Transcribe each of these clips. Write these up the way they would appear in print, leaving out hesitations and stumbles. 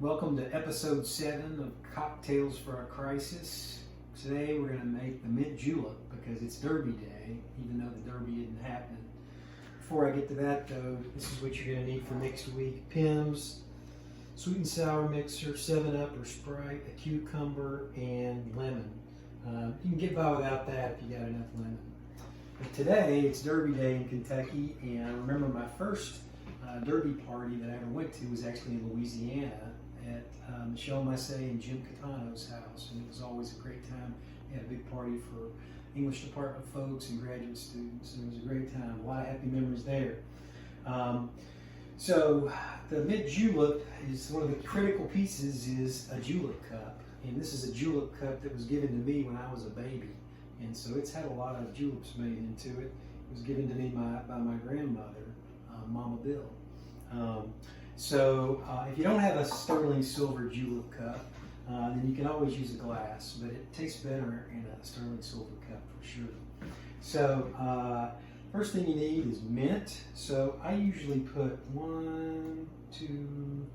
Welcome to episode 7 of Cocktails for a Crisis. Today we're going to make the Mint Julep because it's Derby Day, even though the Derby isn't happening. Before I get to that though, this is what you're going to need for next week. Pimm's, sweet and sour mixer, 7-Up or Sprite, a cucumber, and lemon. You can get by without that if you got enough lemon. But today it's Derby Day in Kentucky, and I remember my first Derby party that I ever went to was actually in Louisiana at Michelle Massey and Jim Catano's house, and it was always a great time. We had a big party for English department folks and graduate students, and it was a great time. A lot of happy memories there. So the Mint Julep is one of the critical pieces is a julep cup, and this is a julep cup that was given to me when I was a baby, and so it's had a lot of juleps made into it. It was given to me by my grandmother, Mama Bill. If you don't have a sterling silver julep cup, then you can always use a glass, but it tastes better in a sterling silver cup for sure. So first thing you need is mint. So I usually put 1, 2,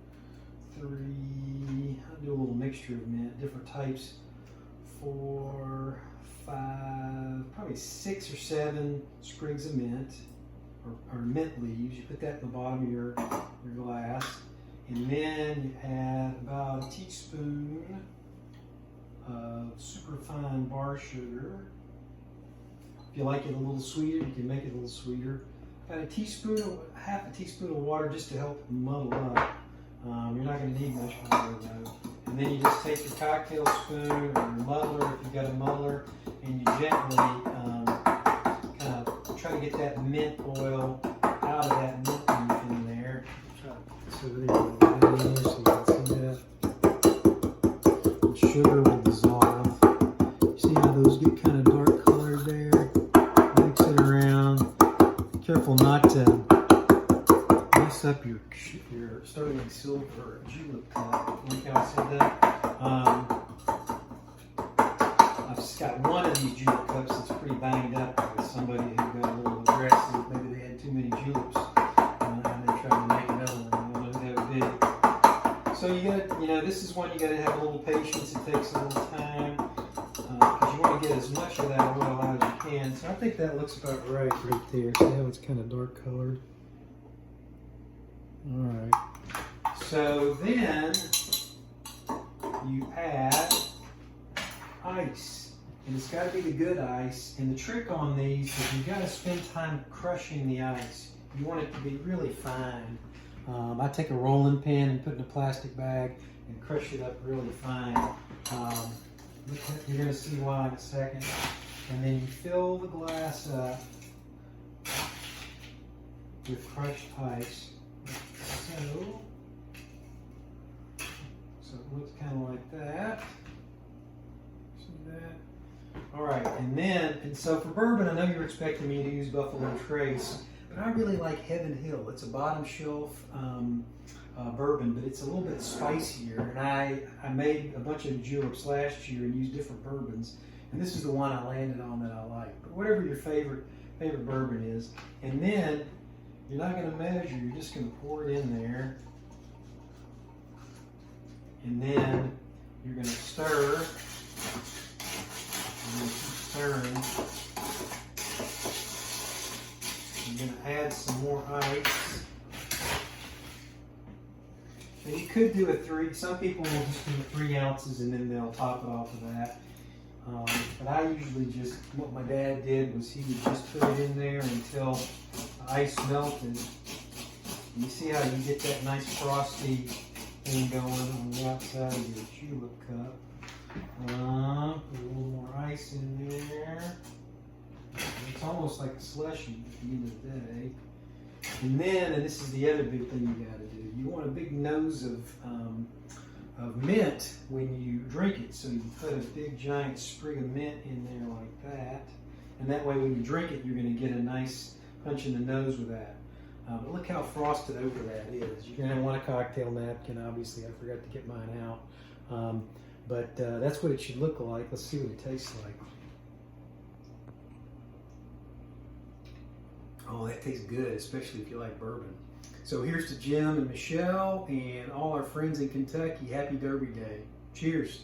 3, I'll do a little mixture of mint, different types, 4, 5, probably 6 or 7 sprigs of mint. Or mint leaves. You put that in the bottom of your glass, and then you add about a teaspoon of superfine bar sugar. If you like it a little sweeter, you can make it a little sweeter. About half a teaspoon of water just to help muddle up. You're not going to need much water though. And then you just take your cocktail spoon or your muddler, if you've got a muddler, and you gently try to get that mint oil out of that mint leaf in there. So there you go. So you can see that. The sugar will dissolve. See how those get kind of dark colored there? Mix it around. Be careful not to mess up your sterling silver julep cup. Like how I said that. I've got one of these julep cups that's pretty banged up with somebody who got a little aggressive. Maybe they had too many juleps and they tried to make another one. I don't know who that would be. So you got, this is one you got to have a little patience. It takes a little time because you want to get as much of that oil out as you can. So I think that looks about right there. See how it's kind of dark colored? All right. So then you add ice. And it's got to be the good ice. And the trick on these is you've got to spend time crushing the ice. You want it to be really fine. I take a rolling pin and put it in a plastic bag and crush it up really fine. You're going to see why in a second. And then you fill the glass up with crushed ice. So it looks kind of like that. See that? All right, and so for bourbon, I know you're expecting me to use Buffalo Trace, but I really like Heaven Hill. It's a bottom shelf bourbon, but it's a little bit spicier. And I made a bunch of juleps last year and used different bourbons, and this is the one I landed on that I like. But whatever your favorite bourbon is, and then you're not going to measure. You're just going to pour it in there, and then you're going to stir. And then keep stirring. You're going to add some more ice. And you could do a 3. Some people will just do 3 ounces and then they'll top it off of that. But I usually what my dad did was he would just put it in there until the ice melted. And you see how you get that nice frosty thing going on the outside of your julep cup. Put a little more ice in there. It's almost like a slushie at the end of the day. And then, and this is the other big thing you got to do, you want a big nose of mint when you drink it. So you put a big giant sprig of mint in there like that. And that way when you drink it, you're going to get a nice punch in the nose with that. But look how frosted over that is. You're going to want a cocktail napkin, obviously. I forgot to get mine out. But that's what it should look like. Let's see what it tastes like. Oh, that tastes good, especially if you like bourbon. So here's to Jim and Michelle and all our friends in Kentucky. Happy Derby Day. Cheers.